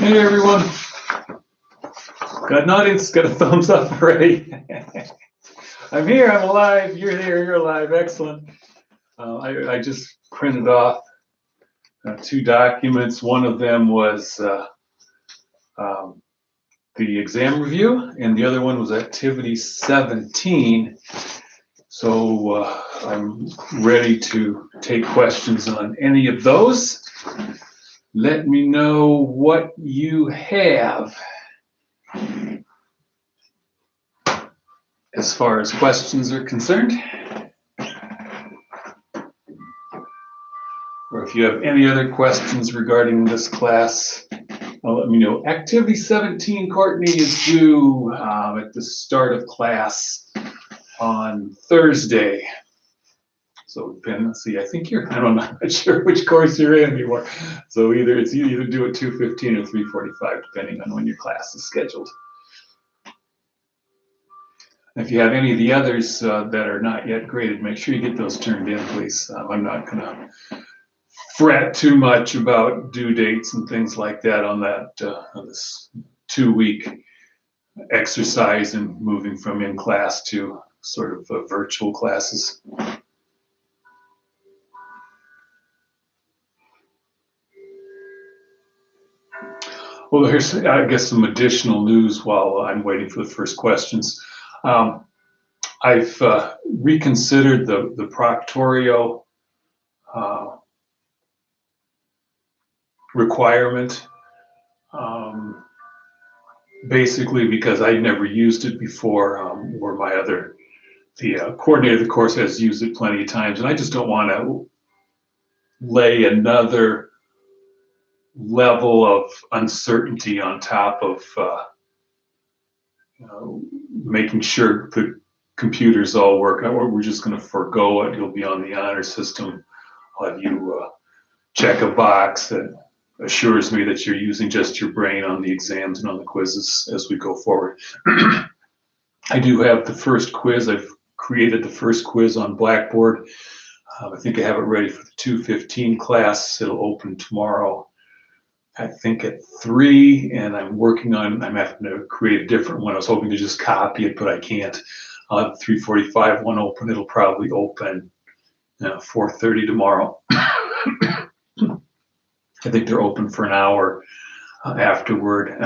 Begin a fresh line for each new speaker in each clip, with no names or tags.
Hey everyone. Got an audience, got a thumbs up already. I'm here, I'm alive, you're there, you're alive, excellent. I just printed off two documents. One of them was the exam review, and the other one was activity 17. So I'm ready to take questions on any of those. Let me know what you have as far as questions are concerned. Or if you have any other questions regarding this class, let me know. Activity 17, Courtney, is due at the start of class on Thursday. So let's see, I think I'm not sure which course you're in anymore. So it's either due at 2:15 or 3:45, depending on when your class is scheduled. If you have any of the others that are not yet graded, make sure you get those turned in, please. I'm not gonna fret too much about due dates and things like that on this 2-week exercise and moving from in class to sort of virtual classes. Well, here's, I guess, some additional news while I'm waiting for the first questions. I've reconsidered the Proctorio requirement, basically because I never used it before, where the coordinator of the course has used it plenty of times, and I just don't want to lay another level of uncertainty on top of making sure the computers all work out. We're just going to forego it. You'll be on the honor system. I'll have you check a box that assures me that you're using just your brain on the exams and on the quizzes as we go forward. I do have the first quiz. I've created the first quiz on Blackboard. I think I have it ready for the 2:15 class. It'll open tomorrow, I think at 3, and I'm having to create a different one. I was hoping to just copy it, but I can't. I'll have the 3:45 one open. It'll probably open 4:30 tomorrow. I think they're open for an hour afterward.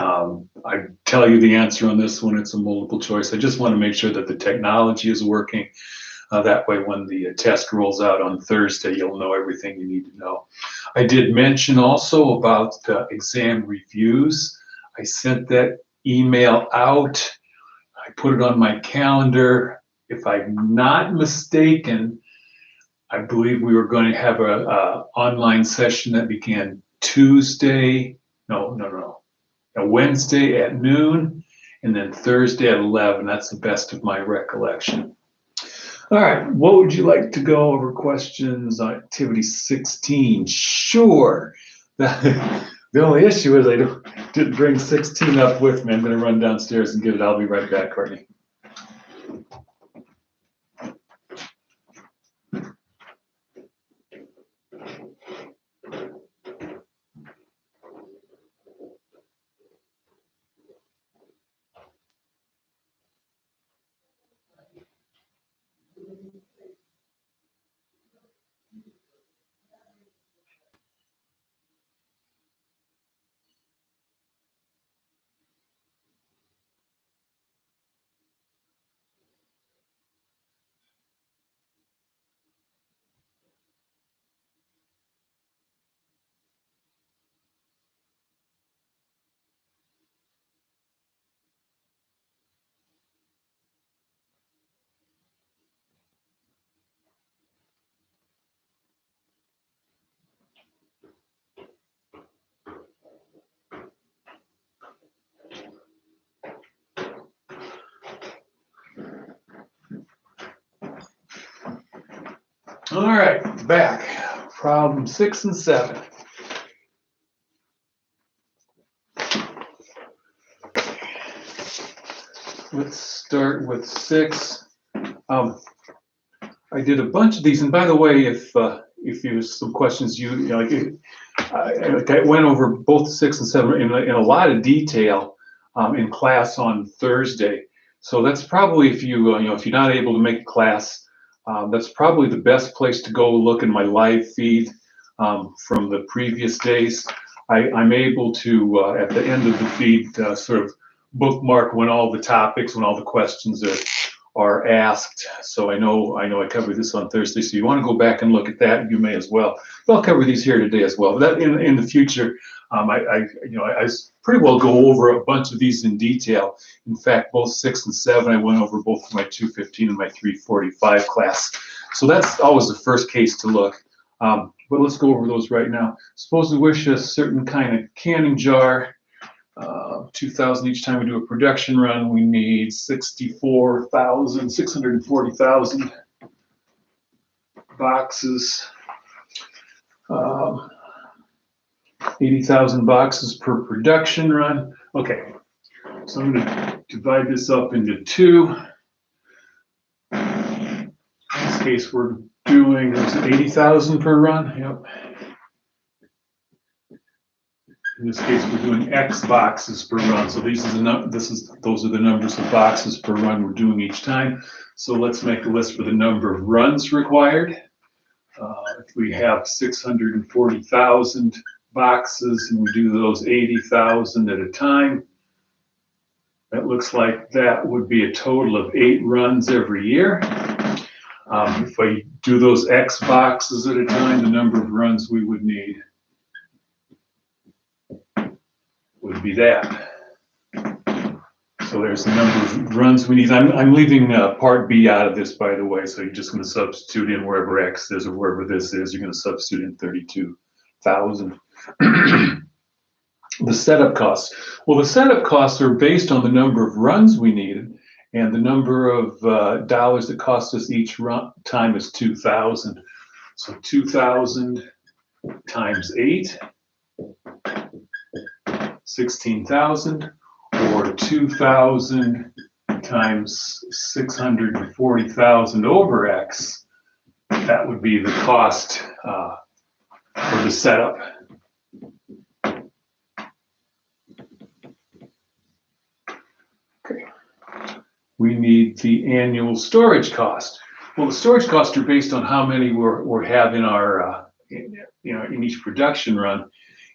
I tell you the answer on this one. It's a multiple choice. I just want to make sure that the technology is working. That way, when the test rolls out on Thursday, you'll know everything you need to know. I did mention also about exam reviews. I sent that email out. I put it on my calendar. If I'm not mistaken, I believe we were going to have a online session that began Wednesday at noon, and then Thursday at 11. That's the best of my recollection. All right, what would you like to go over questions on activity 16? Sure. The only issue is I didn't bring 16 up with me. I'm going to run downstairs and get it. I'll be right back, Courtney. All right, back. Problem 6 and 7. Let's start with 6. I did a bunch of these, and by the way, if if there's some questions I went over both 6 and 7 in a lot of detail in class on Thursday. So that's probably, if if you're not able to make a class, that's probably the best place to go look in my live feed from the previous days. I'm able to, at the end of the feed, sort of bookmark when all the topics, when all the questions are asked. So I know I covered this on Thursday. So you want to go back and look at that, you may as well. But I'll cover these here today as well. But that in the future, I pretty well go over a bunch of these in detail. In fact, both 6 and 7, I went over both for my 215 and my 345 class. So that's always the first case to look. But let's go over those right now. Suppose we wish a certain kind of canning jar, 2,000 each time we do a production run. We need 640,000 boxes, 80,000 boxes per production run. Okay, so I'm going to divide this up into 2. In this case, we're doing 80,000 per run. Yep. In this case, we're doing X boxes per run. So those are the numbers of boxes per run we're doing each time. So let's make a list for the number of runs required. If we have 640,000 boxes and we do those 80,000 at a time, that looks like that would be a total of 8 runs every year. If I do those X boxes at a time, the number of runs we would need would be that. So there's the number of runs we need. I'm leaving part B out of this, by the way, so you're just going to substitute in wherever X is or wherever this is. You're going to substitute in 32,000. The setup costs. Well, the setup costs are based on the number of runs we needed, and the number of dollars that cost us each time is 2,000. So 2,000 times 8, 16,000, or 2,000 times 640,000 over X. That would be the cost for the setup. Okay. We need the annual storage cost. Well, the storage costs are based on how many we have in our in each production run.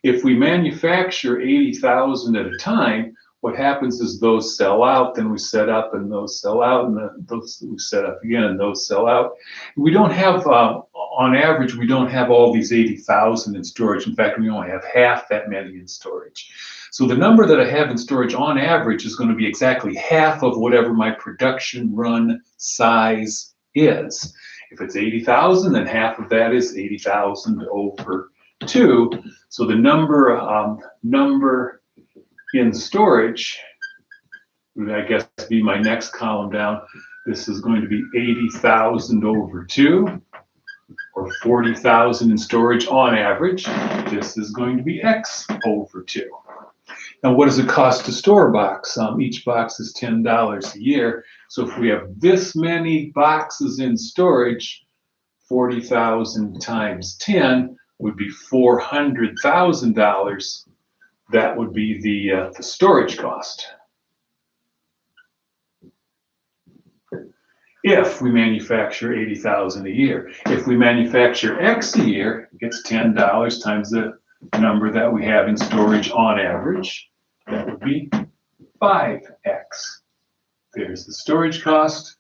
If we manufacture 80,000 at a time, what happens is those sell out, then we set up, and those sell out, and those we set up again, and those sell out. We don't have, on average, we don't have all these 80,000 in storage. In fact, we only have half that many in storage. So the number that I have in storage on average is going to be exactly half of whatever my production run size is. If it's 80,000, then half of that is 80,000 over 2. So the number in storage would, I guess, be my next column down. This is going to be 80,000 over 2, or 40,000 in storage on average. This is going to be X over 2. Now, what does it cost to store a box? Each box is $10 a year. So if we have this many boxes in storage, 40,000 times 10 would be $400,000. That would be the storage cost. If we manufacture 80,000 a year. If we manufacture X a year, it's $10 times the number that we have in storage on average. That would be 5X. There's the storage cost,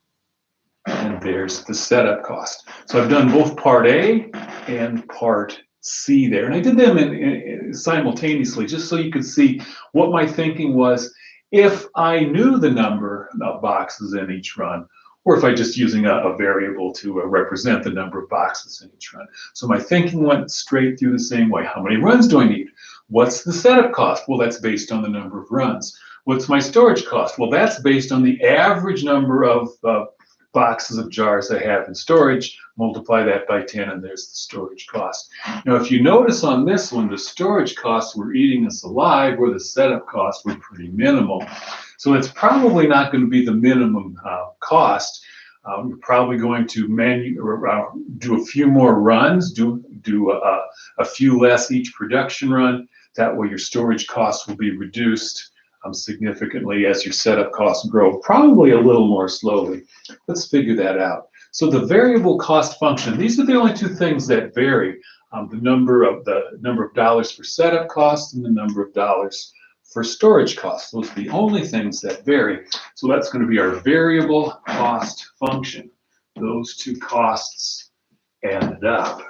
and there's the setup cost. So I've done both part A and part C there, and I did them simultaneously just so you could see what my thinking was if I knew the number of boxes in each run, or if I just using a variable to represent the number of boxes in each run. So my thinking went straight through the same way. How many runs do I need? What's the setup cost? Well, that's based on the number of runs. What's my storage cost? Well, that's based on the average number of boxes of jars I have in storage. Multiply that by 10, and there's the storage cost. Now, if you notice on this one, the storage costs were eating us alive, where the setup costs were pretty minimal. So it's probably not going to be the minimum cost. You're probably going to do a few more runs, do a few less each production run. That way your storage costs will be reduced significantly as your setup costs grow, probably a little more slowly. Let's figure that out. So the variable cost function, these are the only two things that vary. The number of dollars for setup costs and the number of dollars for storage costs. Those are the only things that vary. So that's going to be our variable cost function. Those two costs added up.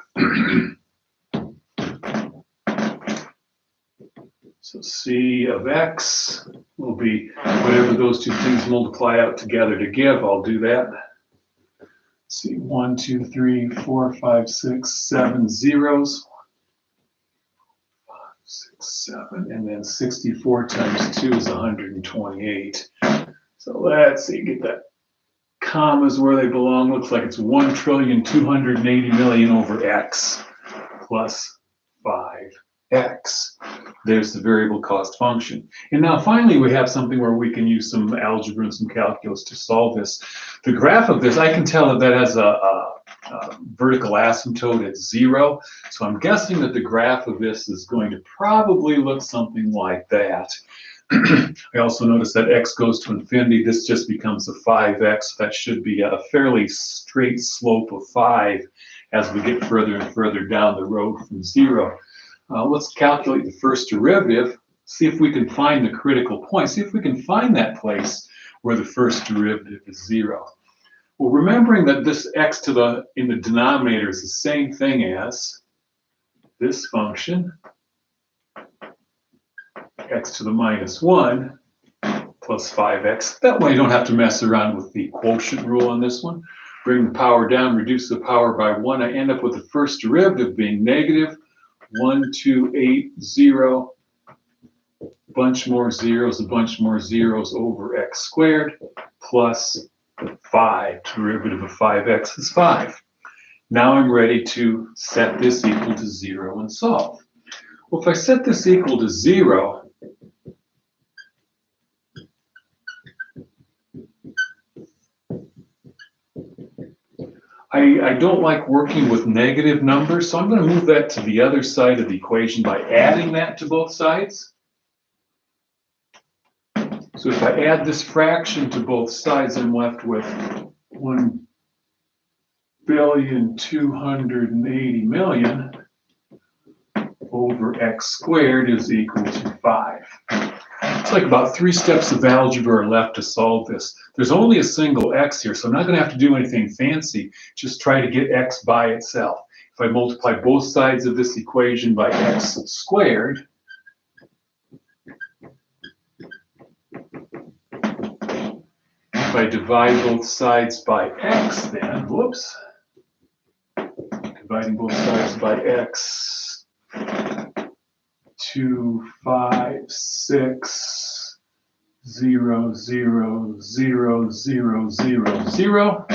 So C of X will be whatever those two things multiply out together to give. I'll do that. Let's see, 1, 2, 3, 4, 5, 6, 7 zeros. 5, 6, 7, and then 64 times 2 is 128. So let's see, get that commas where they belong. Looks like it's 1,280,000,000 over X plus 5X. There's the variable cost function. And now finally we have something where we can use some algebra and some calculus to solve this. The graph of this, I can tell that that has a vertical asymptote at 0. So I'm guessing that the graph of this is going to probably look something like that. I also notice that x goes to infinity. This just becomes a 5x. That should be a fairly straight slope of 5 as we get further and further down the road from 0. Let's calculate the first derivative, see if we can find the critical point, see if we can find that place where the first derivative is 0. Well, remembering that this x in the denominator is the same thing as this function, x to the minus 1 plus 5x. That way you don't have to mess around with the quotient rule on this one. Bring the power down, reduce the power by 1. I end up with the first derivative being negative 1,280, a bunch more zeros over x squared plus the 5. Derivative of 5x is 5. Now I'm ready to set this equal to 0 and solve. Well, if I set this equal to 0, I don't like working with negative numbers, so I'm going to move that to the other side of the equation by adding that to both sides. So if I add this fraction to both sides, I'm left with 1,280,000,000 over x squared is equal to 5. It's like about 3 steps of algebra are left to solve this. There's only a single x here, so I'm not going to have to do anything fancy. Just try to get x by itself. If I multiply both sides of this equation by x squared, if I divide both sides by x, then, whoops, dividing both sides by x, 2, 5, 6, 0, 0, 0, 0, 0, 0,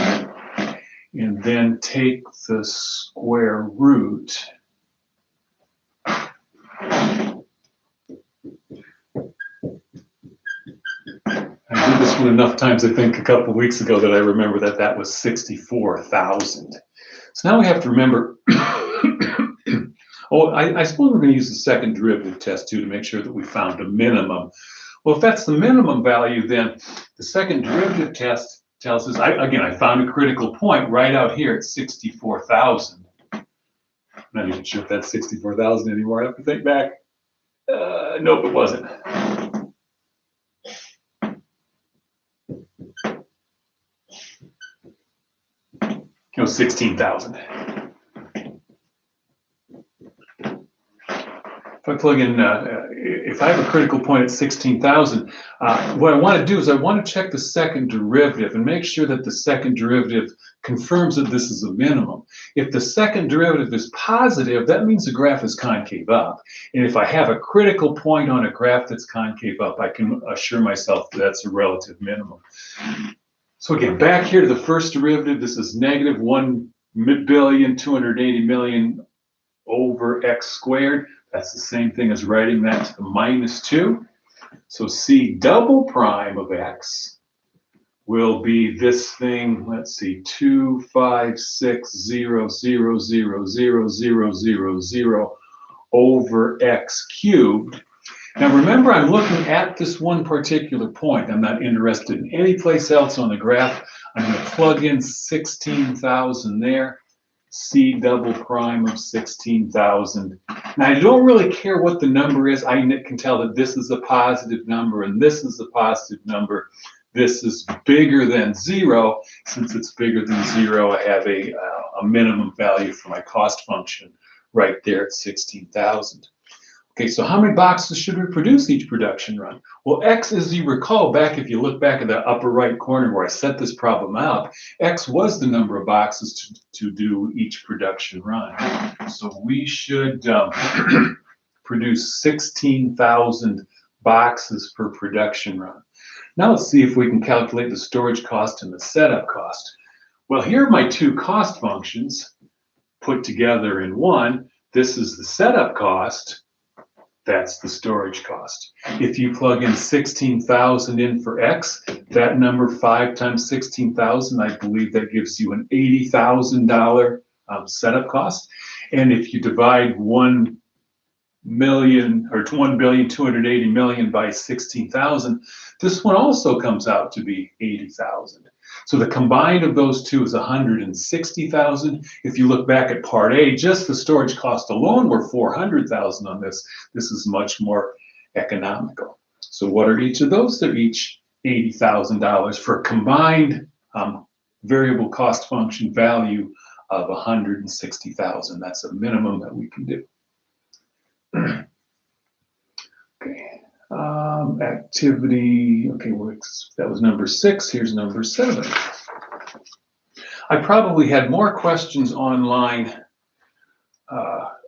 and then take the square root. I did this one enough times, I think, a couple of weeks ago that I remember that that was 64,000. So now we have to remember, oh, I suppose we're going to use the second derivative test too to make sure that we found a minimum. Well, if that's the minimum value, then the second derivative test tells us, I found a critical point right out here at 64,000. I'm not even sure if that's 64,000 anymore. I have to think back. Nope, it wasn't. It was 16,000. If I plug in, if I have a critical point at 16,000, what I want to do is I want to check the second derivative and make sure that the second derivative confirms that this is a minimum. If the second derivative is positive, that means the graph is concave up. And if I have a critical point on a graph that's concave up, I can assure myself that that's a relative minimum. So again, back here to the first derivative, this is negative 1,280,000,000 over x squared. That's the same thing as writing that to the minus 2. So C double prime of x will be this thing, let's see, 256,000,000,000 over x cubed. Now remember, I'm looking at this one particular point. I'm not interested in any place else on the graph. I'm going to plug in 16,000 there, C double prime of 16,000. Now I don't really care what the number is. I can tell that this is a positive number and this is a positive number. This is bigger than 0. Since it's bigger than 0, I have a minimum value for my cost function right there at 16,000. Okay, so how many boxes should we produce each production run? Well, X, as you recall, if you look back at the upper right corner where I set this problem out, X was the number of boxes to do each production run. So we should produce 16,000 boxes per production run. Now let's see if we can calculate the storage cost and the setup cost. Well, here are my two cost functions put together in one. This is the setup cost. That's the storage cost. If you plug in 16,000 in for X, that number 5 times 16,000, I believe that gives you an $80,000 setup cost. And if you divide 1,280,000,000 by 16,000, this one also comes out to be 80,000. So the combined of those two is 160,000. If you look back at part A, just the storage cost alone were 400,000 on this. This is much more economical. So what are each of those? They're each $80,000 for a combined variable cost function value of 160,000. That's a minimum that we can do. Okay, activity, okay, that was number 6, here's number 7. I probably had more questions online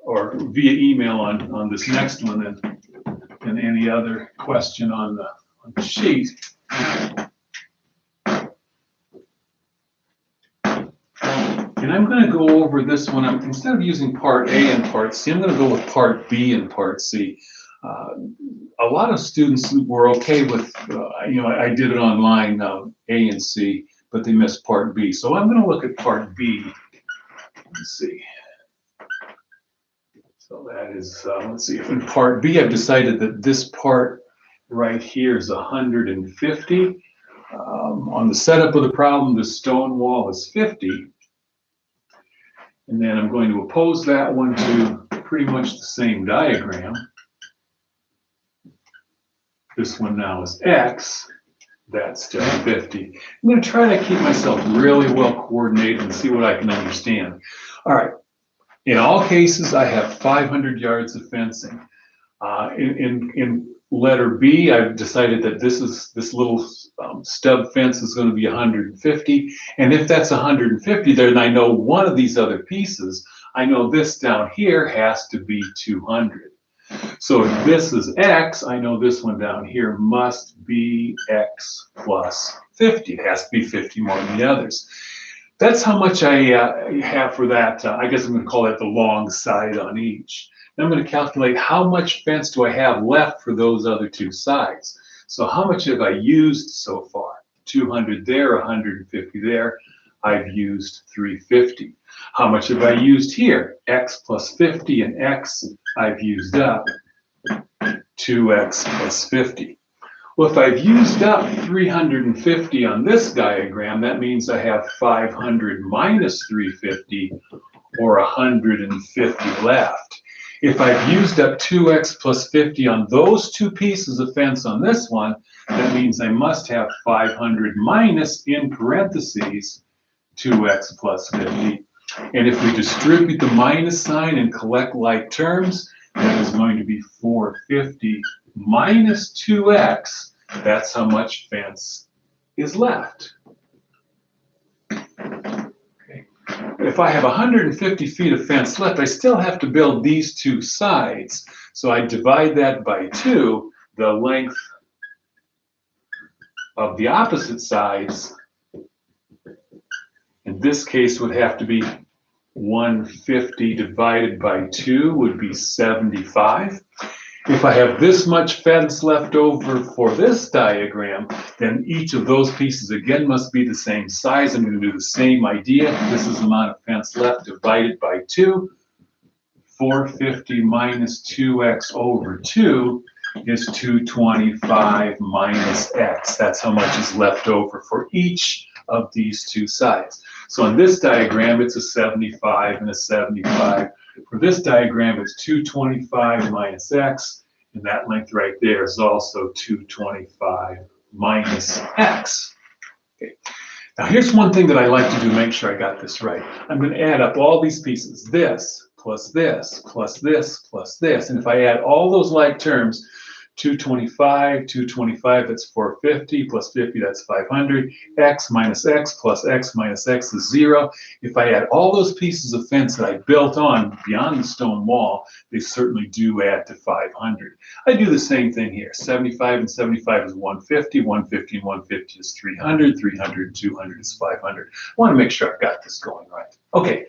or via email on this next one than any other question on the sheet. And I'm going to go over this one. Instead of using part A and part C, I'm going to go with part B and part C. A lot of students were okay with, I did it online, A and C, but they missed part B. So I'm going to look at part B. Let's see. So that is, let's see, if in part B I've decided that this part right here is 150. On the setup of the problem, the stone wall is 50. And then I'm going to oppose that one to pretty much the same diagram. This one now is X. That's still 50. I'm going to try to keep myself really well coordinated and see what I can understand. All right. In all cases, I have 500 yards of fencing. In letter B, I've decided that this little stub fence is going to be 150. And if that's 150, then I know one of these other pieces, I know this down here has to be 200. So if this is X, I know this one down here must be X plus 50. It has to be 50 more than the others. That's how much I have for that. I guess I'm going to call that the long side on each. Now I'm going to calculate how much fence do I have left for those other two sides. So how much have I used so far? 200 there, 150 there. I've used 350. How much have I used here? X plus 50 and X I've used up 2X plus 50. Well, if I've used up 350 on this diagram, that means I have 500 minus 350, or 150 left. If I've used up 2X plus 50 on those two pieces of fence on this one, that means I must have 500 minus, in parentheses, 2X plus 50. And if we distribute the minus sign and collect like terms, that is going to be 450 minus 2X. That's how much fence is left. Okay. If I have 150 feet of fence left, I still have to build these two sides. So I divide that by 2. The length of the opposite sides, in this case, would have to be 150 divided by 2 would be 75. If I have this much fence left over for this diagram, then each of those pieces again must be the same size. I'm going to do the same idea. This is the amount of fence left divided by 2. 450 minus 2x over 2 is 225 minus x. That's how much is left over for each of these two sides. So on this diagram, it's a 75 and a 75. For this diagram, it's 225 minus x, and that length right there is also 225 minus x. Okay. Now here's one thing that I like to do to make sure I got this right. I'm going to add up all these pieces, this, plus this, plus this, plus this. And if I add all those like terms, 225, that's 450, plus 50, that's 500. X minus x plus x minus x is 0. If I add all those pieces of fence that I built on beyond the stone wall, they certainly do add to 500. I do the same thing here. 75 and 75 is 150, 150 and 150 is 300, 300 and 200 is 500. I want to make sure I've got this going right. Okay,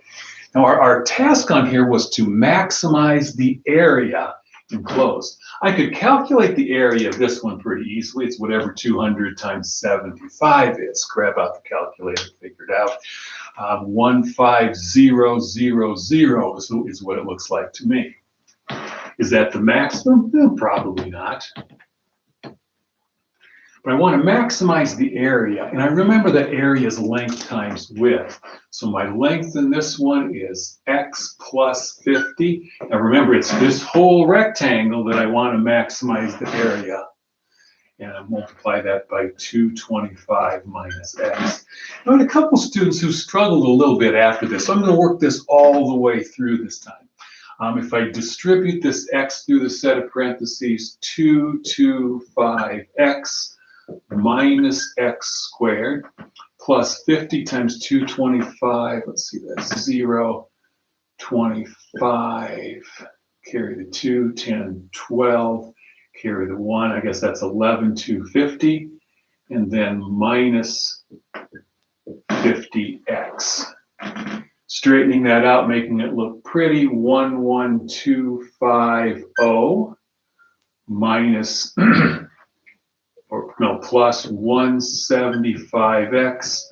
now our task on here was to maximize the area enclosed. I could calculate the area of this one pretty easily. It's whatever 200 times 75 is. Grab out the calculator, figure it out. 15000 is what it looks like to me. Is that the maximum? Probably not. But I want to maximize the area, and I remember that area is length times width. So my length in this one is x plus 50. Now remember, it's this whole rectangle that I want to maximize the area. And I multiply that by 225 minus x. Now, I had a couple students who struggled a little bit after this, so I'm going to work this all the way through this time. If I distribute this x through the set of parentheses, 225x minus x squared plus 50 times 225, let's see, that's 0, 25, carry the 2, 10, 12, carry the 1, I guess that's 11, 250, and then minus 50x. Straightening that out, making it look pretty, 11250 minus plus 175x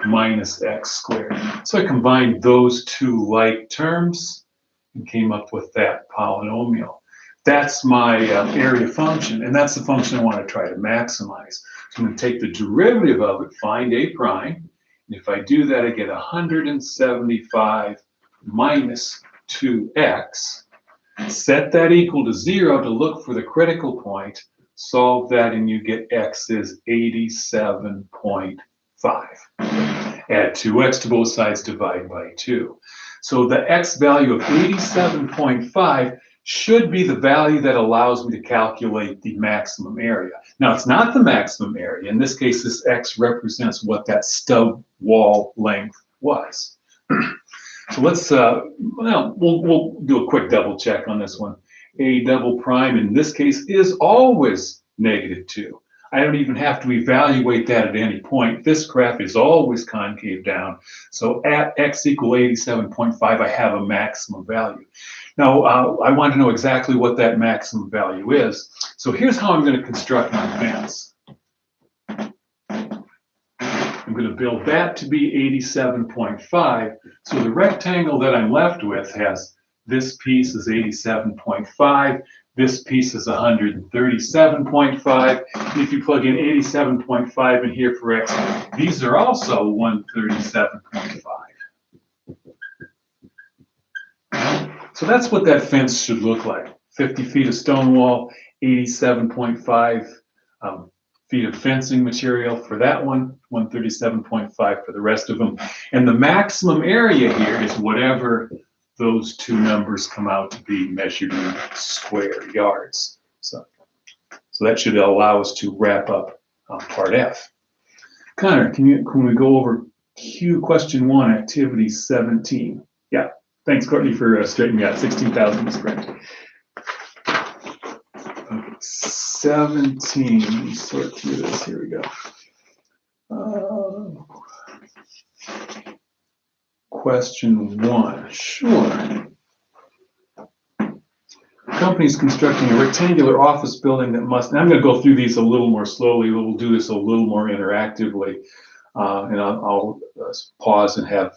minus x squared. So I combined those two like terms and came up with that polynomial. That's my area function, and that's the function I want to try to maximize. So I'm going to take the derivative of it, find a prime, and if I do that, I get 175 minus 2x. Set that equal to 0 to look for the critical point. Solve that and you get x is 87.5. Add 2x to both sides, divide by 2. So the x value of 87.5 should be the value that allows me to calculate the maximum area. Now, it's not the maximum area. In this case, this x represents what that stub wall length was. So let's, we'll do a quick double check on this one. A double prime in this case is always -2. I don't even have to evaluate that at any point. This graph is always concave down. So at x equal 87.5, I have a maximum value. Now, I want to know exactly what that maximum value is. So here's how I'm going to construct my fence. I'm going to build that to be 87.5. So the rectangle that I'm left with has this piece is 87.5. This piece is 137.5. If you plug in 87.5 in here for x, these are also 137.5. So that's what that fence should look like. 50 feet of stone wall, 87.5 feet of fencing material for that one, 137.5 for the rest of them. And the maximum area here is whatever those two numbers come out to be measured in square yards. So that should allow us to wrap up part F. Connor, can we go over question 1, activity 17? Yeah, thanks Courtney for straightening me out. 16,000 is correct. Okay, 17, let me sort through this, here we go. Question 1, sure. A company is constructing a rectangular office building that must, and I'm going to go through these a little more slowly. We'll do this a little more interactively. And I'll pause and have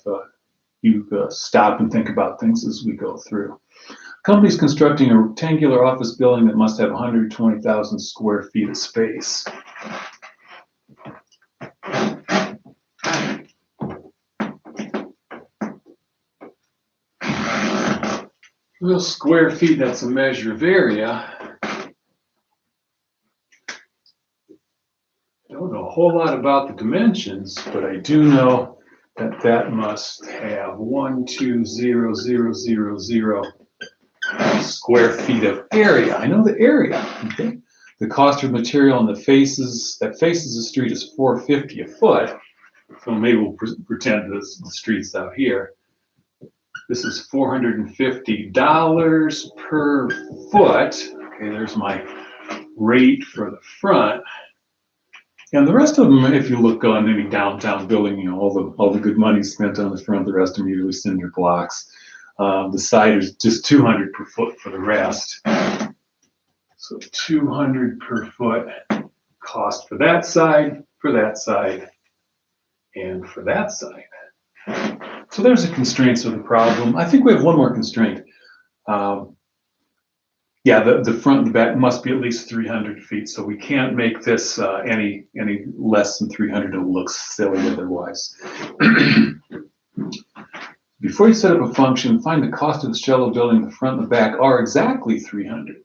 you stop and think about things as we go through. Company's constructing a rectangular office building that must have 120,000 square feet of space. Well, square feet, that's a measure of area. Don't know a whole lot about the dimensions, but I do know that that must have 120,000 square feet of area. I know the area. Okay. The cost of material on the faces that faces the street is $4.50 a foot. So maybe we'll pretend the street's out here. This is $450 per foot. Okay, there's my rate for the front. And the rest of them, if you look on any downtown building, you know, all the good money spent on the front, the rest are usually cinder blocks. The side is just 200 per foot for the rest. So 200 per foot cost for that side, and for that side. So there's the constraints of the problem. I think we have one more constraint. Yeah, the front and the back must be at least 300 feet. So we can't make this any less than 300. It'll look silly otherwise. Before you set up a function, find the cost of the shell of building the front and the back are exactly 300.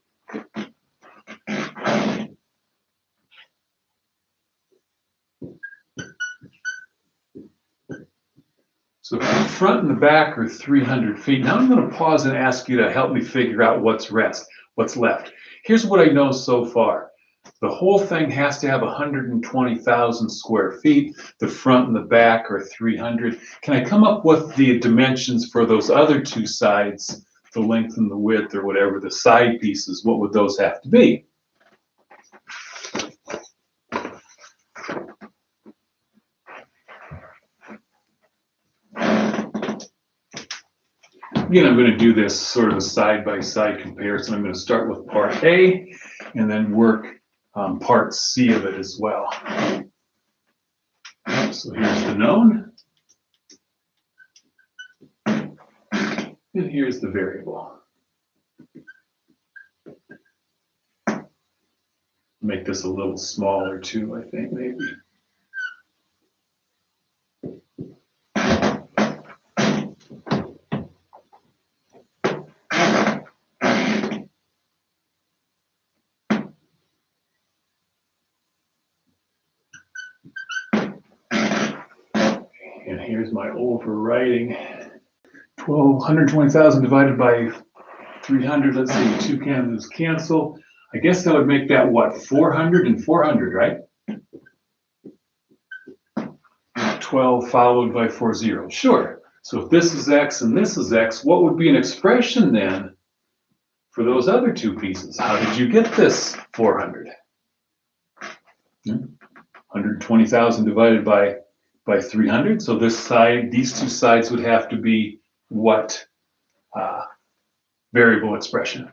So the front and the back are 300 feet. Now I'm going to pause and ask you to help me figure out what's left. Here's what I know so far. The whole thing has to have 120,000 square feet. The front and the back are 300. Can I come up with the dimensions for those other two sides, the length and the width or whatever, the side pieces? What would those have to be? Again, I'm going to do this sort of a side-by-side comparison. I'm going to start with part A and then work part C of it as well. So here's the known, and here's the variable. Make this a little smaller too, I think, maybe. And here's my overwriting. 120,000 divided by 300. Let's see, two canvas cancel. I guess that would make that what? 400 and 400, right? 12 followed by 4 zeros. Sure. So if this is x and this is x, what would be an expression then for those other two pieces? How did you get this 400? 120,000 divided by 300. So this side, these two sides would have to be what variable expression?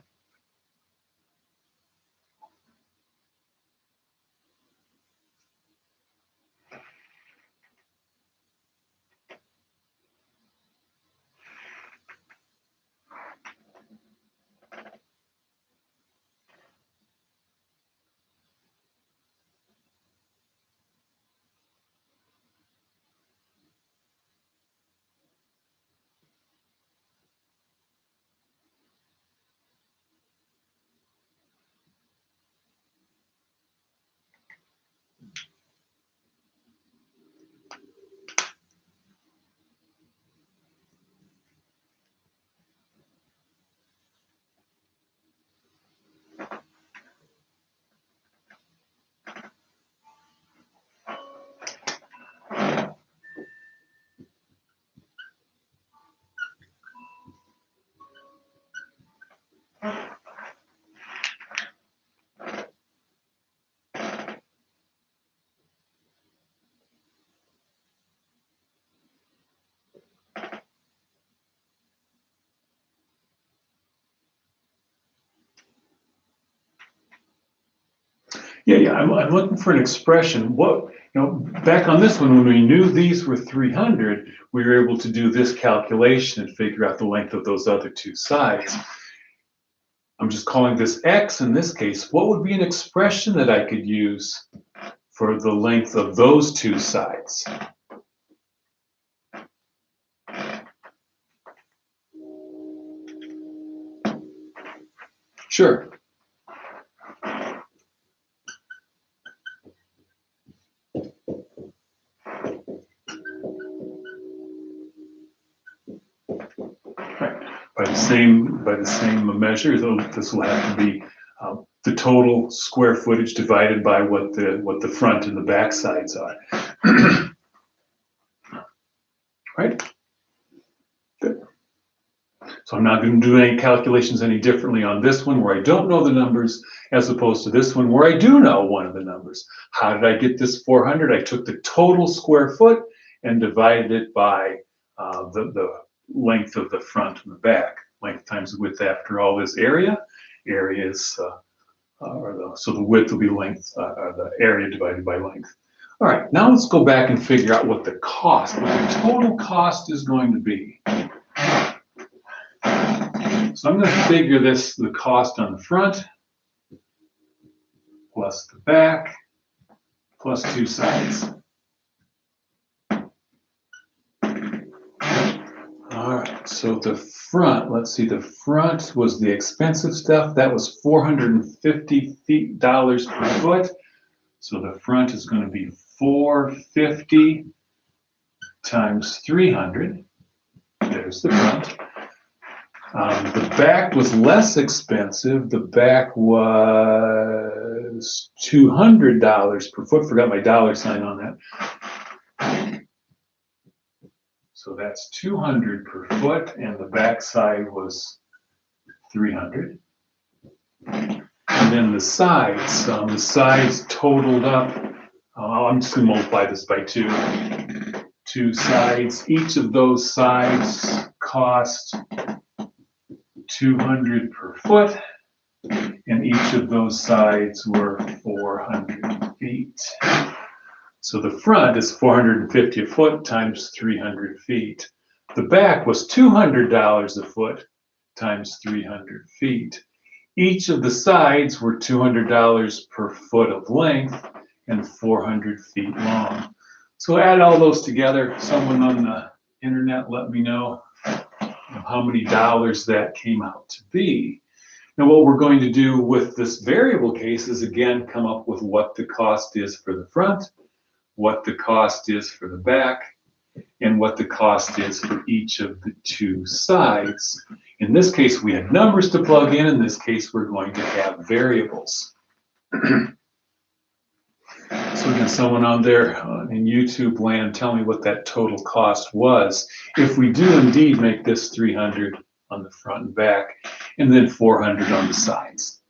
Yeah. I'm looking for an expression. Back on this one, when we knew these were 300, we were able to do this calculation and figure out the length of those other two sides. I'm just calling this x in this case. What would be an expression that I could use for the length of those two sides? Sure. By the same measure, this will have to be the total square footage divided by what the front and the back sides are. Right? Good. So I'm not going to do any calculations any differently on this one where I don't know the numbers, as opposed to this one where I do know one of the numbers. How did I get this 400? I took the total square foot and divided it by the length of the front and the back. Length times the width after all is area. Area is, so the width will be length, the area divided by length. All right, now let's go back and figure out what the total cost is going to be. So I'm going to figure the cost on the front plus the back plus two sides. All right, so the front, let's see, the front was the expensive stuff. That was $450 per foot. So the front is going to be 450 times 300. There's the front. The back was less expensive. The back was $200 per foot. Forgot my dollar sign on that. So that's 200 per foot, and the back side was 300. And then the sides totaled up. I'm just going to multiply this by 2. Two sides. Each of those sides cost 200 per foot, and each of those sides were 400 feet. So the front is 450 a foot times 300 feet. The back was $200 a foot times 300 feet. Each of the sides were $200 per foot of length and 400 feet long. So add all those together. Someone on the internet let me know how many dollars that came out to be. Now what we're going to do with this variable case is again come up with what the cost is for the front, what the cost is for the back, and what the cost is for each of the two sides. In this case, we had numbers to plug in. In this case, we're going to have variables. So again, someone on there in YouTube land, tell me what that total cost was. If we do indeed make this 300 on the front and back, and then 400 on the sides.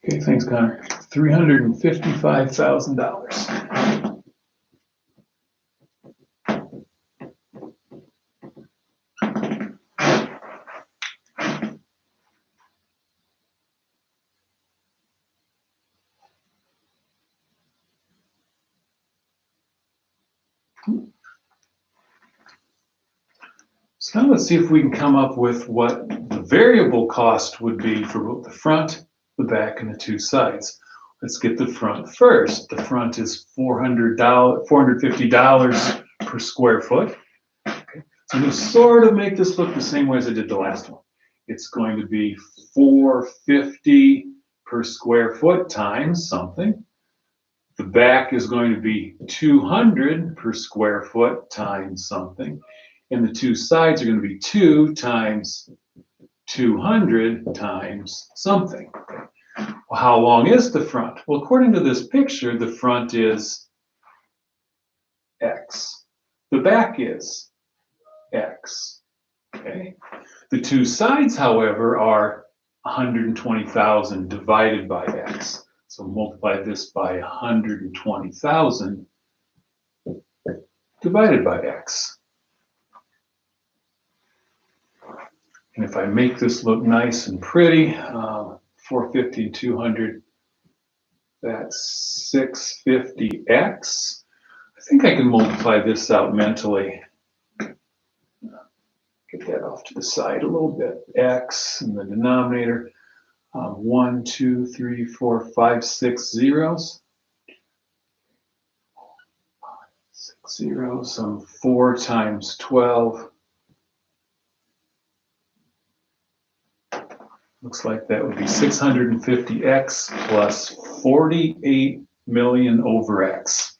Okay, thanks, Connor. $355,000. So now let's see if we can come up with what the variable cost would be for both the front, the back, and the two sides. Let's get the front first. The front is $450 per square foot. Okay. So I'm going to sort of make this look the same way as I did the last one. It's going to be $450 per square foot times something. The back is going to be $200 per square foot times something. And the two sides are going to be 2 times 200 times something. Okay. Well, how long is the front? Well, according to this picture, the front is X. The back is X. Okay. The two sides, however, are 120,000 divided by X. So multiply this by 120,000 divided by X. And if I make this look nice and pretty, 450 and 200, that's 650X. I think I can multiply this out mentally. Get that off to the side a little bit. X in the denominator. 1, 2, 3, 4, 5, 6 zeros. 6 zeros. 4 times 12. Looks like that would be 650X plus 48 million over X.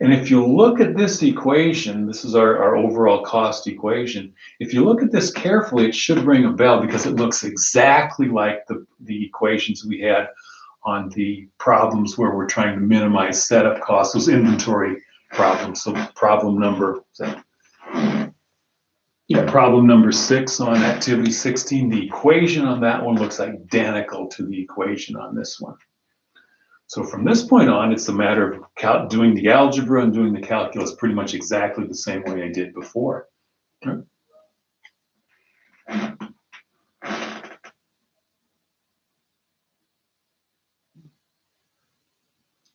And if you look at this equation, this is our overall cost equation. If you look at this carefully, it should ring a bell because it looks exactly like the equations we had on the problems where we're trying to minimize setup costs, those inventory problems. So problem number, problem number 6 on activity 16, the equation on that one looks identical to the equation on this one. So from this point on, it's a matter of doing the algebra and doing the calculus pretty much exactly the same way I did before. And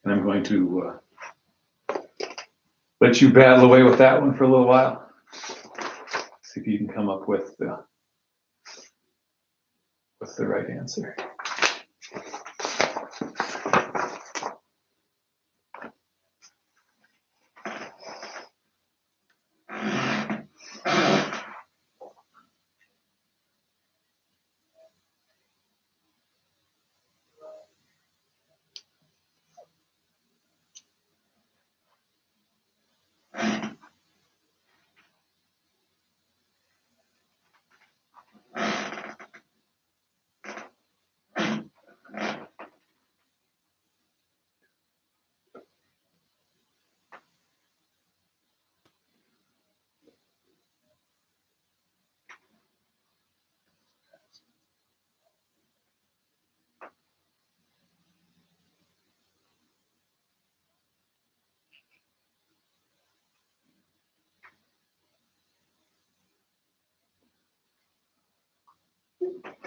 I'm going to let you battle away with that one for a little while. See if you can come up with the right answer.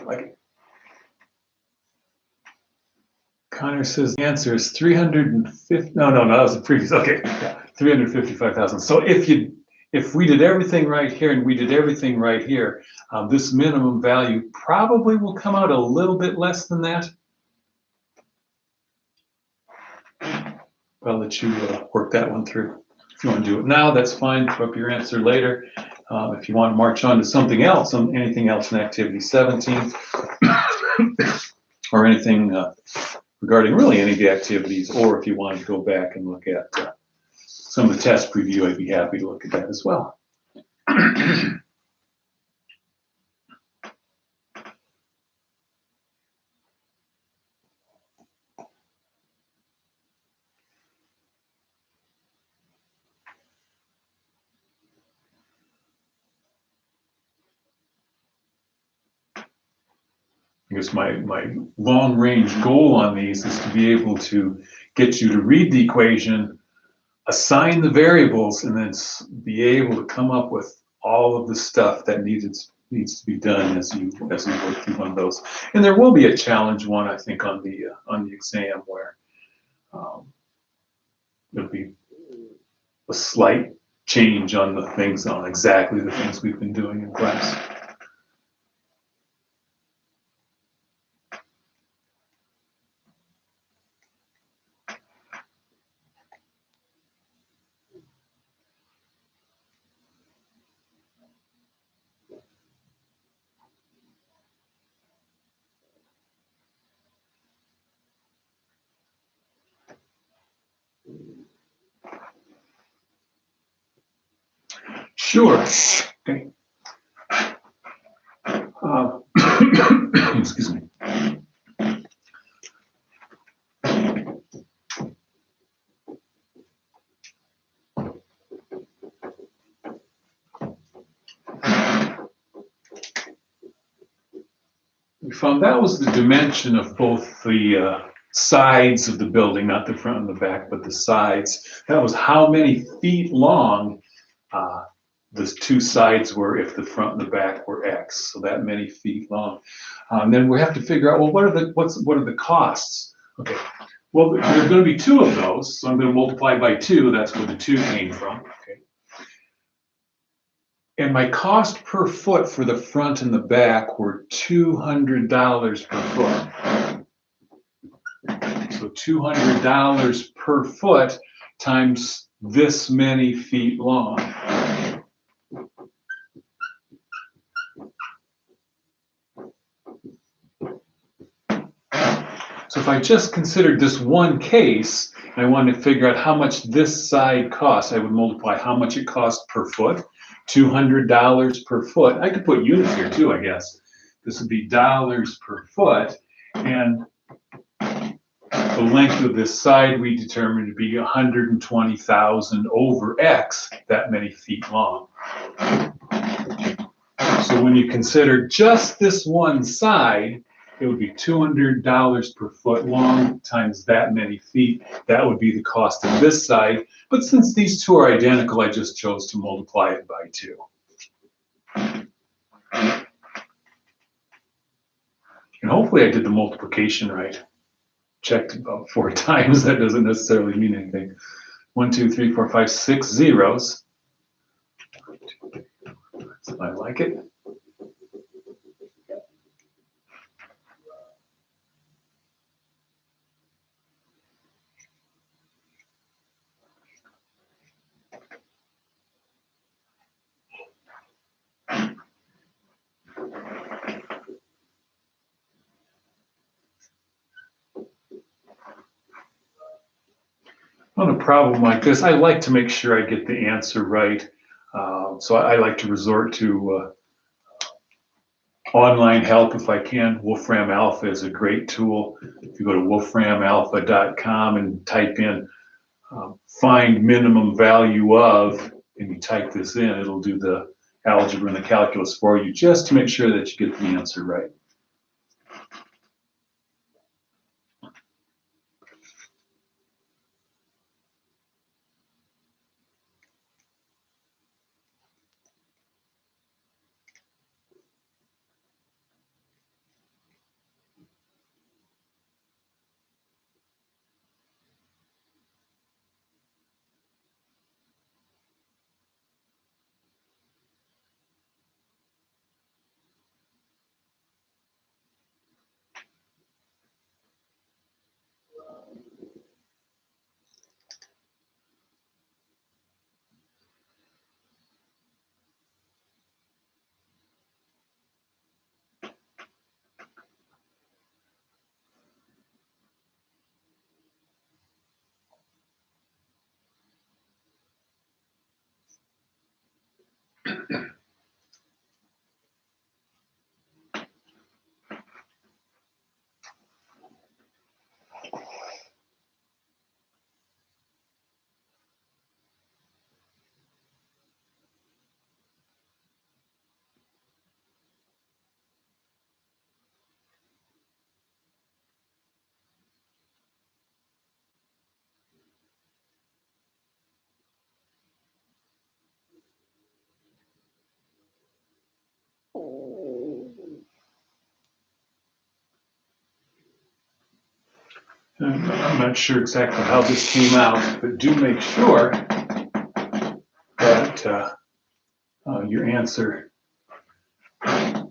Like Connor says the answer is 350. No, that was the previous. Okay, yeah, 355,000. So if we did everything right here and we did everything right here, this minimum value probably will come out a little bit less than that. I'll let you work that one through. If you want to do it now, that's fine. Put up your answer later. If you want to march on to something else, anything else in activity 17, or anything regarding really any of the activities, or if you want to go back and look at some of the test preview, I'd be happy to look at that as well. I guess my long-range goal on these is to be able to get you to read the equation, assign the variables, and then be able to come up with all of the stuff that needs to be done as you work through one of those. And there will be a challenge one, I think, on the exam where there'll be a slight change on exactly the things we've been doing in class. Sure. Okay. Excuse me. we found that was the dimension of both the sides of the building, not the front and the back, but the sides. That was how many feet long the two sides were if the front and the back were X, so that many feet long. Then we have to figure out, well, what are the costs? Okay, well, there are going to be two of those, so I'm going to multiply by 2. That's where the 2 came from. Okay. And my cost per foot for the front and the back were $200 per foot. So $200 per foot times this many feet long. So if I just considered this one case, and I wanted to figure out how much this side costs, I would multiply how much it costs per foot, $200 per foot. I could put units here too, I guess. This would be dollars per foot, and the length of this side we determined to be 120,000 over X, that many feet long. So when you consider just this one side, it would be $200 per foot long times that many feet. That would be the cost of this side. But since these two are identical, I just chose to multiply it by 2. And hopefully I did the multiplication right. Checked about 4 times. That doesn't necessarily mean anything. 1, 2, 3, 4, 5, 6 zeros. So I like it. On a problem like this, I like to make sure I get the answer right. So I like to resort to online help if I can. Wolfram Alpha is a great tool. If you go to wolframalpha.com and type in find minimum value of, and you type this in, it'll do the algebra and the calculus for you just to make sure that you get the answer right. I'm not sure exactly how this came out, but do make sure that your answer I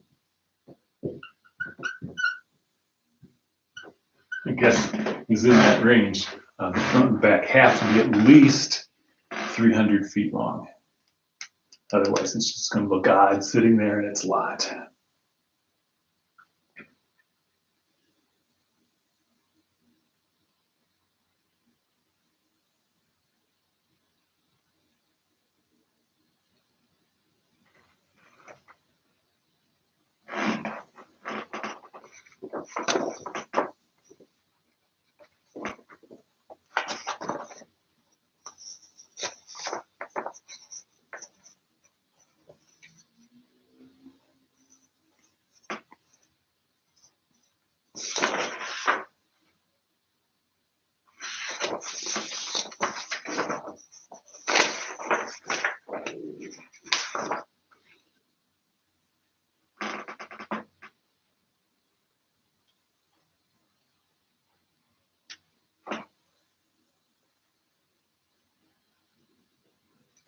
guess is in that range. The front and back have to be at least 300 feet long. Otherwise, it's just going to look odd sitting there in its lot.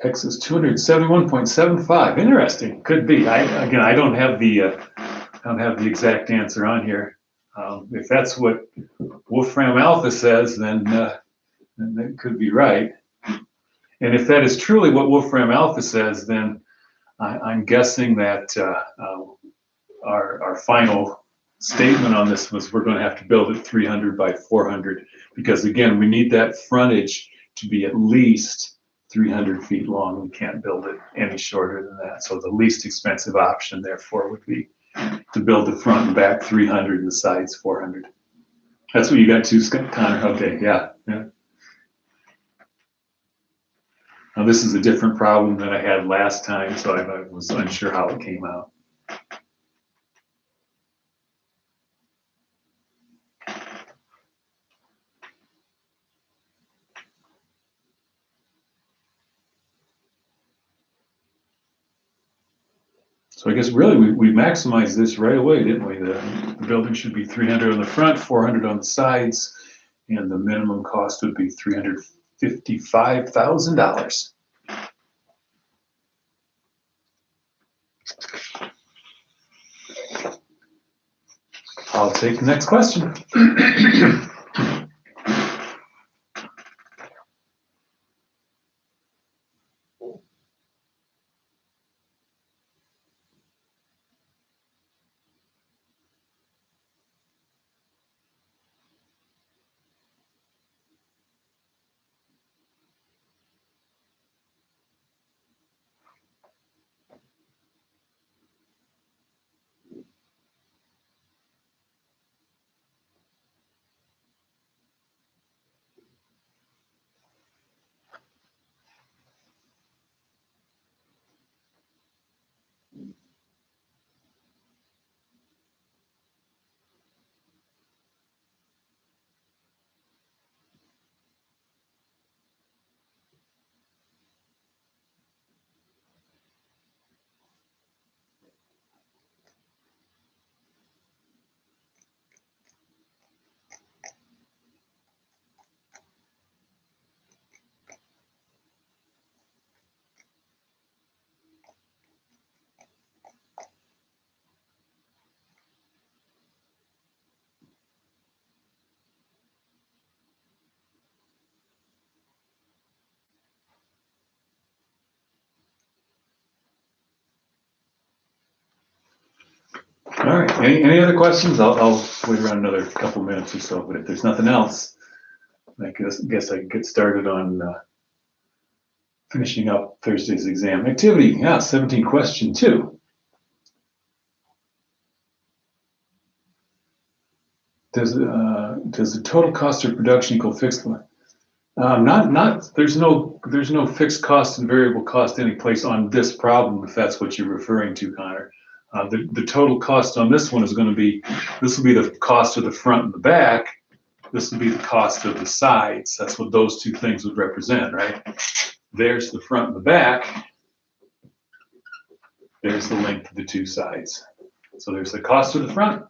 X is 271.75. Interesting. Could be. I don't have the exact answer on here. If that's what Wolfram Alpha says, then that could be right. And if that is truly what Wolfram Alpha says, then I'm guessing that our final statement on this was we're going to have to build it 300 by 400 because, again, we need that frontage to be at least 300 feet long. We can't build it any shorter than that. So the least expensive option, therefore, would be to build the front and back 300 and the sides 400. That's what you got too, Connor. Okay, yeah. Now this is a different problem than I had last time, so I was unsure how it came out. So I guess really we maximized this right away, didn't we? The building should be 300 on the front, 400 on the sides, and the minimum cost would be $355,000. I'll take the next question. All right, any other questions? I'll wait around another couple minutes or so, but if there's nothing else, I guess I can get started on finishing up Thursday's exam activity. Yeah, 17 question 2. Does the total cost of production equal fixed? There's no fixed cost and variable cost any place on this problem, if that's what you're referring to, Connor. The total cost on this one is going to be, this will be the cost of the front and the back. This will be the cost of the sides. That's what those two things would represent, right? There's the front and the back. There's the length of the two sides. So there's the cost of the front.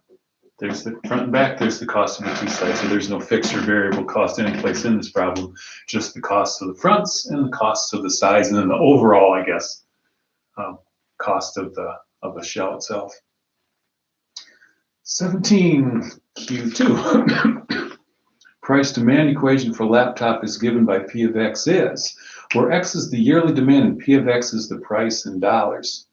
There's the front and back, there's the cost of the two sides. So there's no fixed or variable cost any place in this problem, just the cost of the fronts and the costs of the sides, and then the overall, I guess, cost of the shell itself. 17Q2. Price demand equation for laptop is given by P of X is, where X is the yearly demand and P of X is the price in dollars.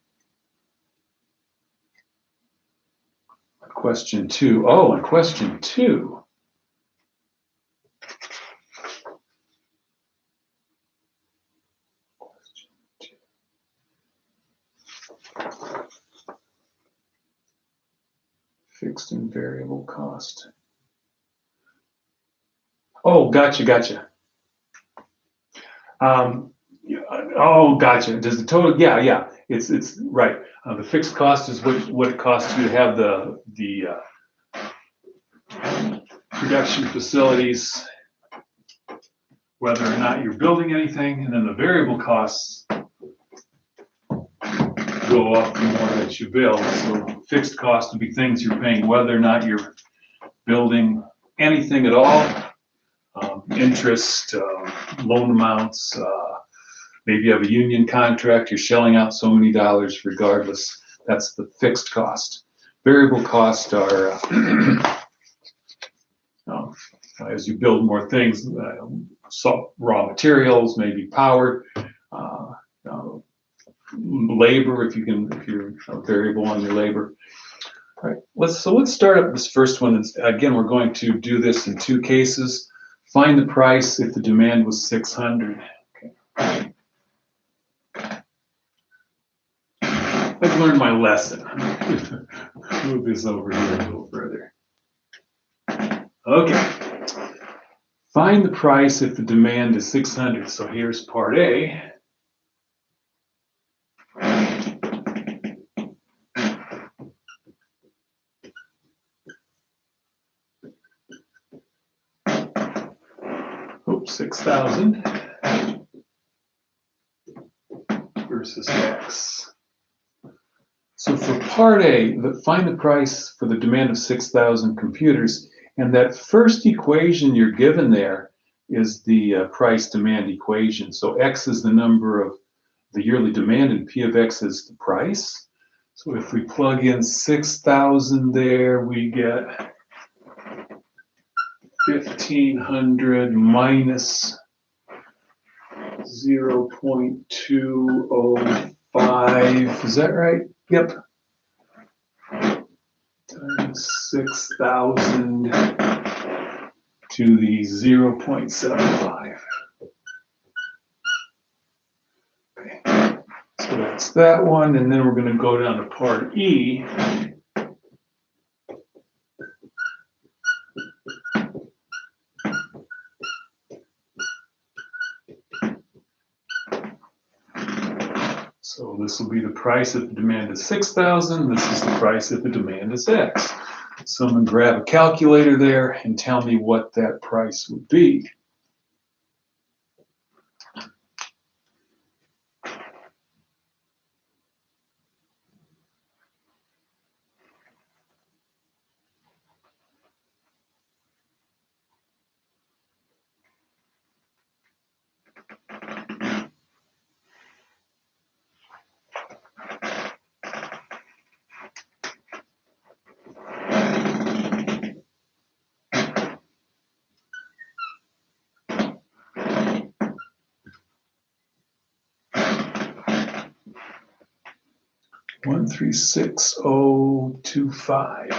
Question 2. Oh, and question 2. Fixed and variable cost. Oh, gotcha. Oh, gotcha. Does the total? Yeah. It's right. The fixed cost is what it costs you to have the production facilities, whether or not you're building anything, and then the variable costs go up the more that you build. So fixed costs would be things you're paying whether or not you're building anything at all. Interest, loan amounts, Maybe you have a union contract, you're shelling out so many dollars regardless. That's the fixed cost. Variable costs are, as you build more things, raw materials, maybe power, labor, if you're variable on your labor. All right, let's start up this first one. Again, we're going to do this in two cases. Find the price if the demand was 600. Okay. I've learned my lesson. Move this over here a little further. Okay. Find the price if the demand is 600. So here's part A. Oops, 6,000 versus X. So for part A, find the price for the demand of 6,000 computers, and that first equation you're given there is the price-demand equation. So X is the number of the yearly demand, and P of X is the price. So if we plug in 6,000 there, we get 1,500 minus 0.205. Is that right? Yep. Times 6,000 to the 0.75. Okay. So that's that one, and then we're going to go down to part E. So this will be the price if the demand is 6,000. This is the price if the demand is X. So I'm going to grab a calculator there and tell me what that price would be. $1,360.25.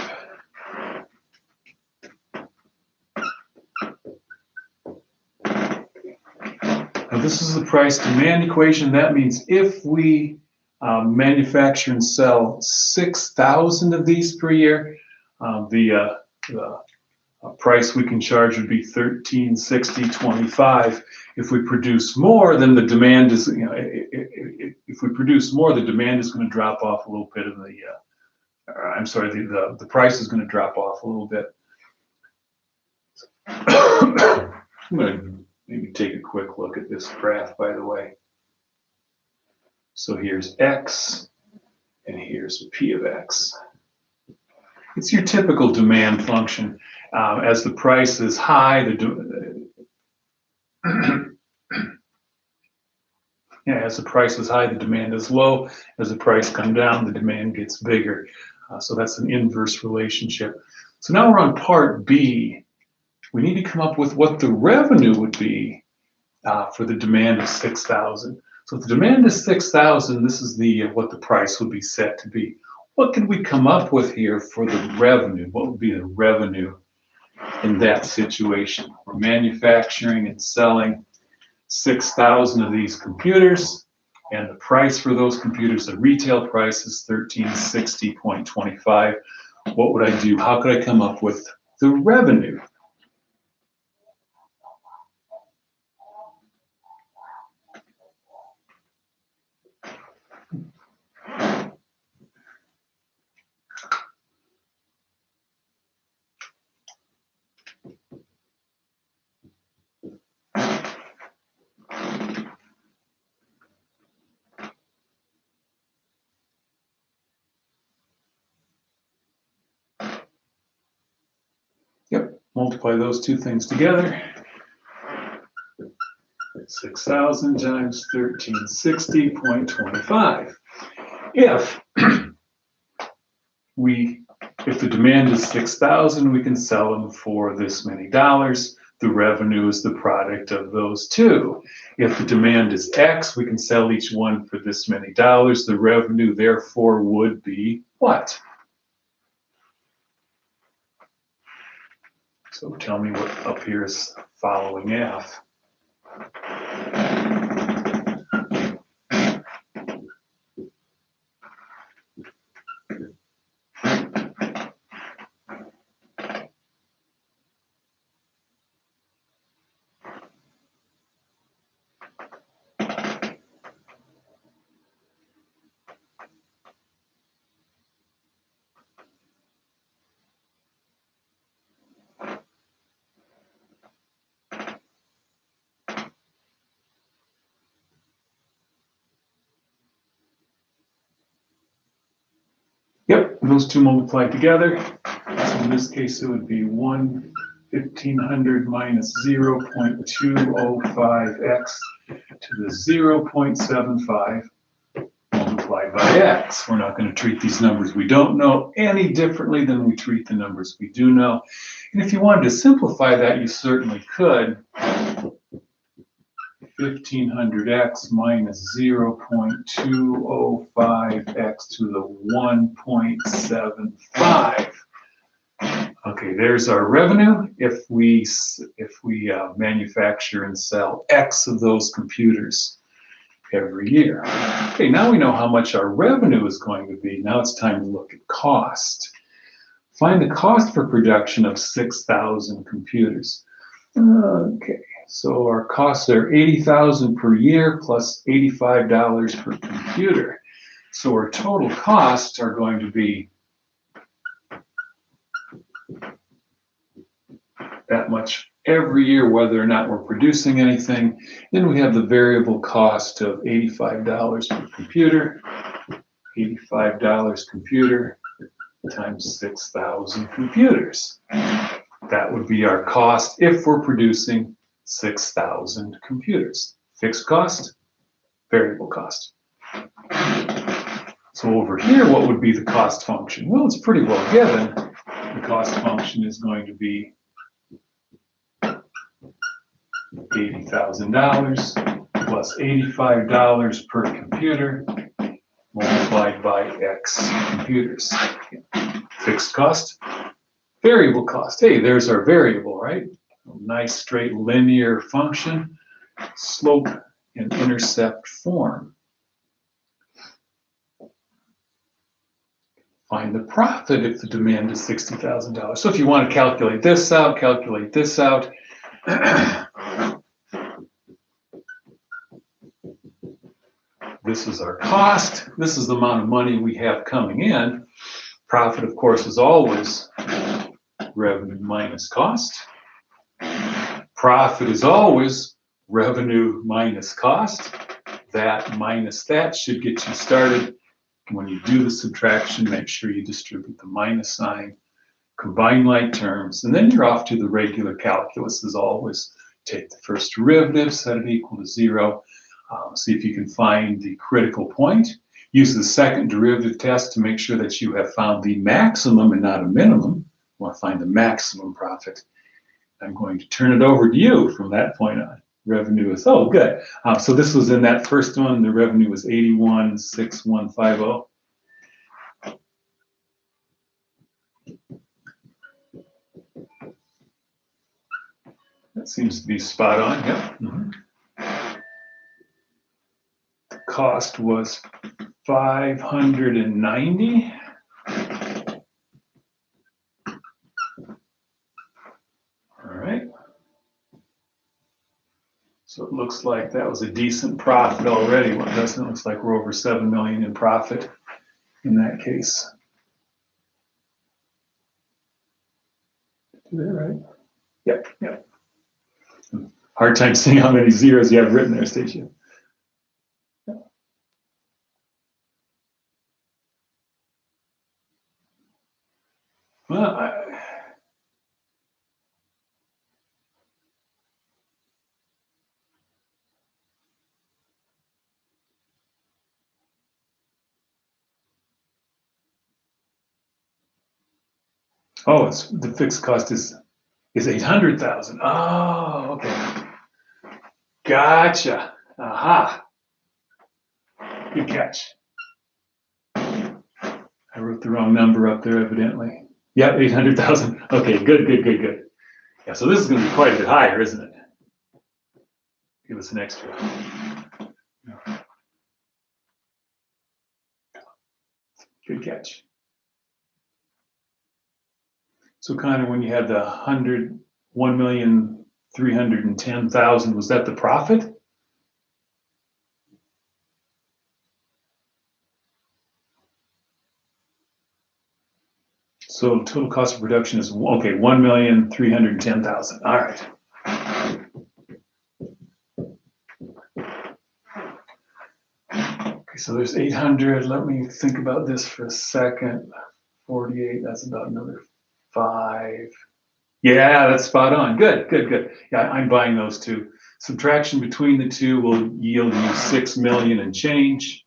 Now this is the price demand equation. That means if we manufacture and sell 6,000 of these per year, the price we can charge would be $1,360.25. If we produce more, then the demand is, if we produce more, the demand is going to drop off a little bit of the, I'm sorry, the price is going to drop off a little bit. I'm going to maybe take a quick look at this graph, by the way. So here's X, and here's P of X. It's your typical demand function. As the price is high, as the price is high, the demand is low. As the price comes down, the demand gets bigger. So that's an inverse relationship. So now we're on part B. We need to come up with what the revenue would be for the demand of 6,000. So if the demand is 6,000, this is what the price would be set to be. What could we come up with here for the revenue? What would be the revenue in that situation? We're manufacturing and selling 6,000 of these computers, and the price for those computers, the retail price is $1,360.25. What would I do? How could I come up with the revenue? Yep, multiply those two things together. 6,000 times 1360.25. If if the demand is 6,000, we can sell them for this many dollars. The revenue is the product of those two. If the demand is X, we can sell each one for this many dollars. The revenue, therefore, would be what? So tell me what up here is following F. Yep, those two multiplied together. So in this case, it would be 1,500 minus 0.205x to the 0.75 multiplied by x. We're not going to treat these numbers we don't know any differently than we treat the numbers we do know. And if you wanted to simplify that, you certainly could. 1,500x minus 0.205x to the 1.75. Okay, there's our revenue if we manufacture and sell X of those computers every year. Okay, now we know how much our revenue is going to be. Now it's time to look at cost. Find the cost for production of 6,000 computers. Okay, so our costs are $80,000 per year plus $85 per computer. So our total costs are going to be that much every year, whether or not we're producing anything. Then we have the variable cost of $85 per computer. $85 computer times 6,000 computers. That would be our cost if we're producing 6,000 computers. Fixed cost, variable cost. So over here, what would be the cost function? Well, it's pretty well given. The cost function is going to be $80,000 plus $85 per computer multiplied by X computers. Fixed cost, variable cost. Hey, there's our variable, right? A nice straight linear function, slope and intercept form. Find the profit if the demand is $60,000. So if you want to calculate this out, calculate this out. This is our cost. This is the amount of money we have coming in. Profit, of course, is always revenue minus cost. Profit is always revenue minus cost. That minus that should get you started. When you do the subtraction, make sure you distribute the minus sign, combine like terms, and then you're off to the regular calculus as always. Take the first derivative, set it equal to 0. See if you can find the critical point. Use the second derivative test to make sure that you have found the maximum and not a minimum. You want to find the maximum profit. I'm going to turn it over to you from that point on. Revenue is, oh, good. So this was in that first one. The revenue was 81,650. That seems to be spot on. Yep. The cost was 590. All right. So it looks like that was a decent profit already. Well, it doesn't. It looks like we're over 7 million in profit in that case. Is that right? Yep, yep. Hard time seeing how many zeros you have written there, Stacia. Well, Oh, it's the fixed cost is 800,000. Oh, okay. Gotcha. Aha. Good catch. I wrote the wrong number up there, evidently. Yep, 800,000. Okay, good, good, good, good. Yeah, so this is going to be quite a bit higher, isn't it? Give us an extra. Good catch. So kind of when you had the 1,310,000, was that the profit? So total cost of production is, okay, 1,310,000. All right. Okay, so there's 800. Let me think about this for a second. 48, that's about another 5. Yeah, that's spot on. Good, good, good. Yeah, I'm buying those two. Subtraction between the two will yield you 6 million and change.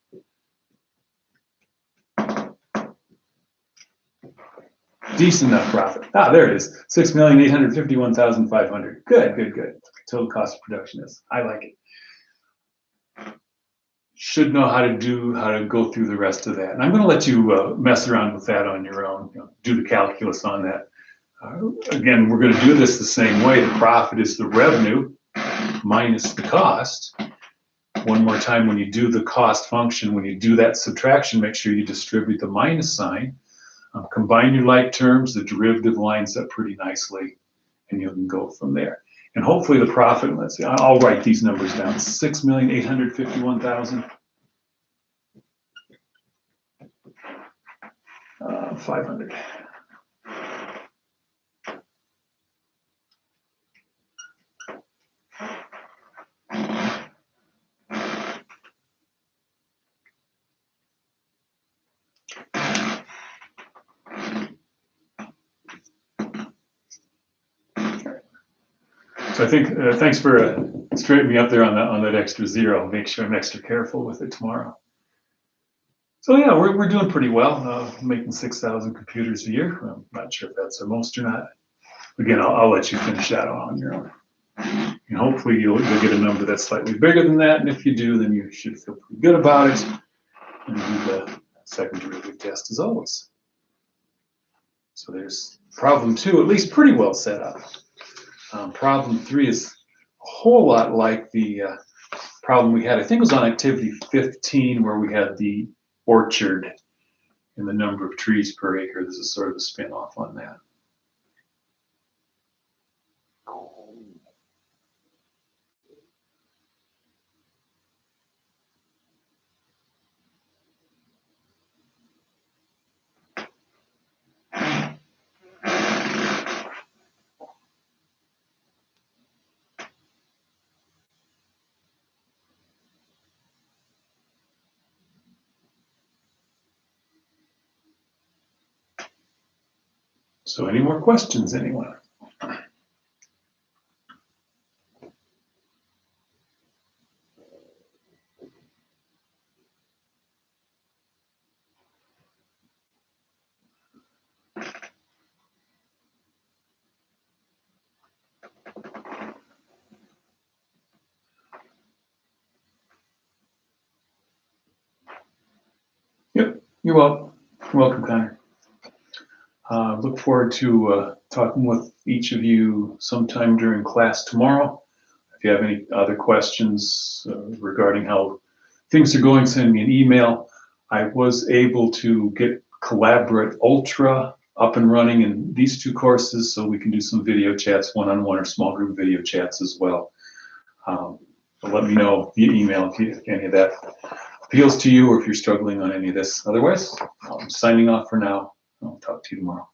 Decent enough profit. Ah, there it is. 6,851,500. Good, good, good. Total cost of production is. I like it. Should know how to go through the rest of that. And I'm going to let you mess around with that on your own. Do the calculus on that. Again, we're going to do this the same way. The profit is the revenue minus the cost. One more time, when you do the cost function, when you do that subtraction, make sure you distribute the minus sign. Combine your like terms, the derivative lines up pretty nicely, and you can go from there. And hopefully the profit, let's see, I'll write these numbers down. 6,851,000. 500. So I think, thanks for straightening me up there on that extra zero. I'll make sure I'm extra careful with it tomorrow. So yeah, we're doing pretty well, making 6,000 computers a year. I'm not sure if that's the most or not. Again, I'll let you finish that on your own. And hopefully you'll get a number that's slightly bigger than that. And if you do, then you should feel pretty good about it. And do the second derivative test as always. So there's problem 2, at least pretty well set up. Problem 3 is a whole lot like the problem we had. I think it was on activity 15 where we had the orchard and the number of trees per acre. This is sort of a spin-off on that. So any more questions, anyone? Yep, you're welcome. You're welcome, Connor. Look forward to talking with each of you sometime during class tomorrow. If you have any other questions regarding how things are going, send me an email. I was able to get Collaborate Ultra up and running in these 2 courses, so we can do some video chats, one-on-one or small group video chats as well. So let me know via email if any of that appeals to you or if you're struggling on any of this. Otherwise, I'm signing off for now. I'll talk to you tomorrow.